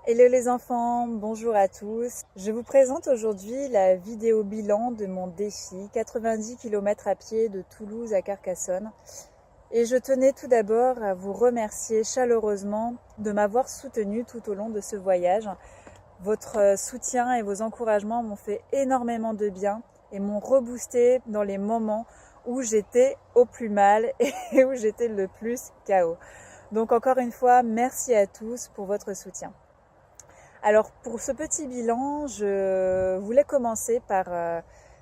Hello les enfants, bonjour à tous. Je vous présente aujourd'hui la vidéo bilan de mon défi 90 km à pied de Toulouse à Carcassonne. Et je tenais tout d'abord à vous remercier chaleureusement de m'avoir soutenu tout au long de ce voyage. Votre soutien et vos encouragements m'ont fait énormément de bien et m'ont reboosté dans les moments où j'étais au plus mal et où j'étais le plus KO. Donc encore une fois, merci à tous pour votre soutien. Alors pour ce petit bilan, je voulais commencer par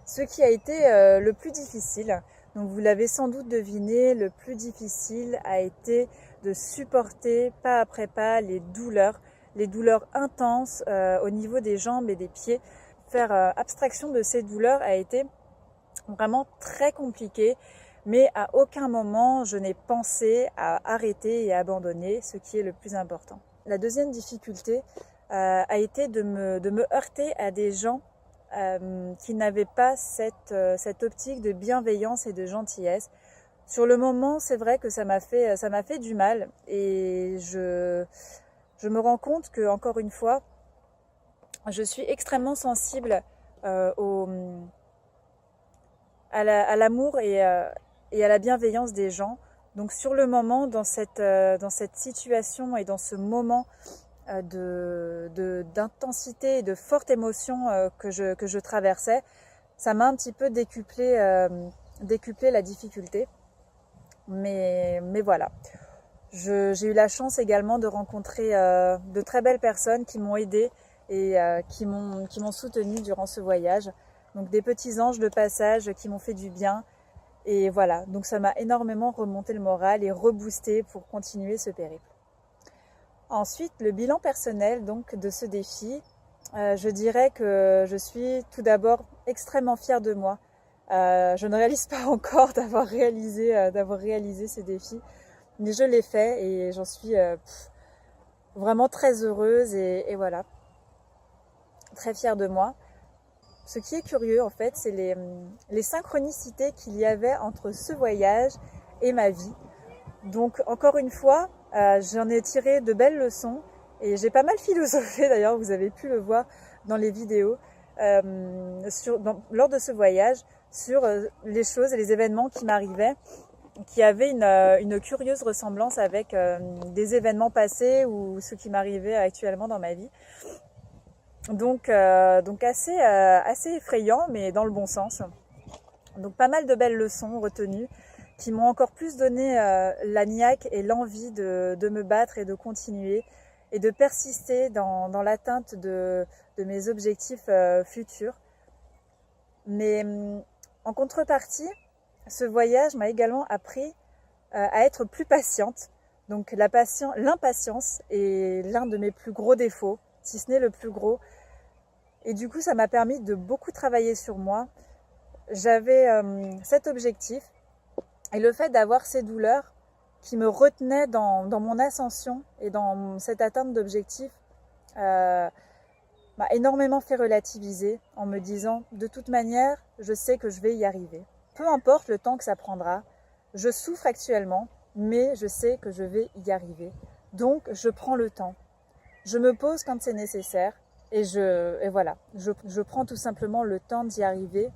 ce qui a été le plus difficile. Donc vous l'avez sans doute deviné, le plus difficile a été de supporter pas après pas les douleurs intenses au niveau des jambes et des pieds. Faire abstraction de ces douleurs a été vraiment très compliqué, mais à aucun moment je n'ai pensé à arrêter et à abandonner, ce qui est le plus important. La deuxième difficulté a été de me heurter à des gens qui n'avaient pas cette optique de bienveillance et de gentillesse. Sur le moment, c'est vrai que ça m'a fait du mal et je me rends compte que, encore une fois, je suis extrêmement sensible à l'amour et à la bienveillance des gens. Donc sur le moment, dans cette situation et dans ce moment d'intensité et de forte émotion que je traversais, ça m'a un petit peu décuplé la difficulté. Mais voilà. J'ai eu la chance également de rencontrer de très belles personnes qui m'ont aidée et qui m'ont soutenue durant ce voyage. Donc des petits anges de passage qui m'ont fait du bien. Et voilà, donc ça m'a énormément remonté le moral et reboosté pour continuer ce périple. Ensuite, le bilan personnel donc de ce défi, je dirais que je suis tout d'abord extrêmement fière de moi. Je ne réalise pas encore d'avoir réalisé ce défi, mais je l'ai fait et j'en suis vraiment très heureuse et voilà, très fière de moi. Ce qui est curieux en fait, c'est les synchronicités qu'il y avait entre ce voyage et ma vie. Donc encore une fois, j'en ai tiré de belles leçons et j'ai pas mal philosophé d'ailleurs, vous avez pu le voir dans les vidéos lors de ce voyage sur les choses et les événements qui m'arrivaient, qui avaient une curieuse ressemblance avec des événements passés ou ce qui m'arrivait actuellement dans ma vie. Donc assez effrayant, mais dans le bon sens. Donc pas mal de belles leçons retenues qui m'ont encore plus donné la niaque et l'envie de me battre et de continuer et de persister dans l'atteinte de mes objectifs futurs. Mais en contrepartie, ce voyage m'a également appris à être plus patiente. Donc l'impatience est l'un de mes plus gros défauts, si ce n'est le plus gros. Et du coup, ça m'a permis de beaucoup travailler sur moi. J'avais cet objectif et le fait d'avoir ces douleurs qui me retenaient dans mon ascension et dans cette atteinte d'objectif m'a énormément fait relativiser en me disant de toute manière, je sais que je vais y arriver. Peu importe le temps que ça prendra, je souffre actuellement, mais je sais que je vais y arriver. Donc, je prends le temps. Je me pose quand c'est nécessaire. Et voilà, je prends tout simplement le temps d'y arriver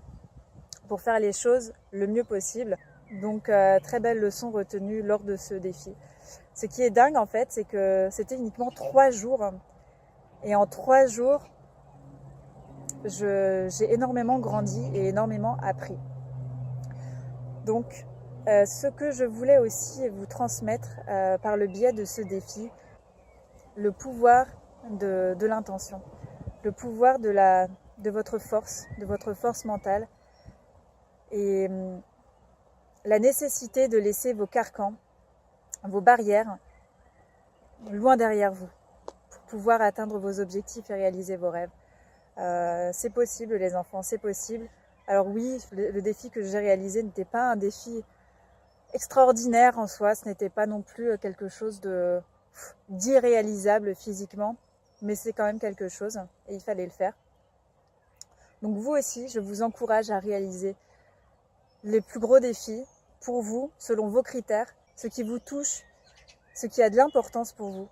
pour faire les choses le mieux possible. Donc très belle leçon retenue lors de ce défi. Ce qui est dingue en fait, c'est que c'était uniquement 3 jours. Et en 3 jours, j'ai énormément grandi et énormément appris. Donc ce que je voulais aussi vous transmettre par le biais de ce défi, le pouvoir de l'intention. Le pouvoir de votre force mentale et la nécessité de laisser vos carcans, vos barrières loin derrière vous pour pouvoir atteindre vos objectifs et réaliser vos rêves. C'est possible les enfants, c'est possible. Alors oui, le défi que j'ai réalisé n'était pas un défi extraordinaire en soi, ce n'était pas non plus quelque chose d'irréalisable physiquement, mais c'est quand même quelque chose et il fallait le faire. Donc vous aussi, je vous encourage à réaliser les plus gros défis pour vous, selon vos critères, ce qui vous touche, ce qui a de l'importance pour vous.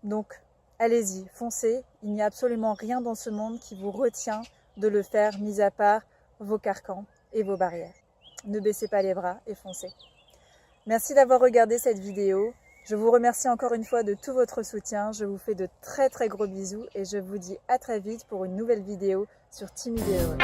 Donc allez-y, foncez. Il n'y a absolument rien dans ce monde qui vous retient de le faire, mis à part vos carcans et vos barrières. Ne baissez pas les bras et foncez. Merci d'avoir regardé cette vidéo. Je vous remercie encore une fois de tout votre soutien. Je vous fais de très très gros bisous et je vous dis à très vite pour une nouvelle vidéo sur Timide et Heureux.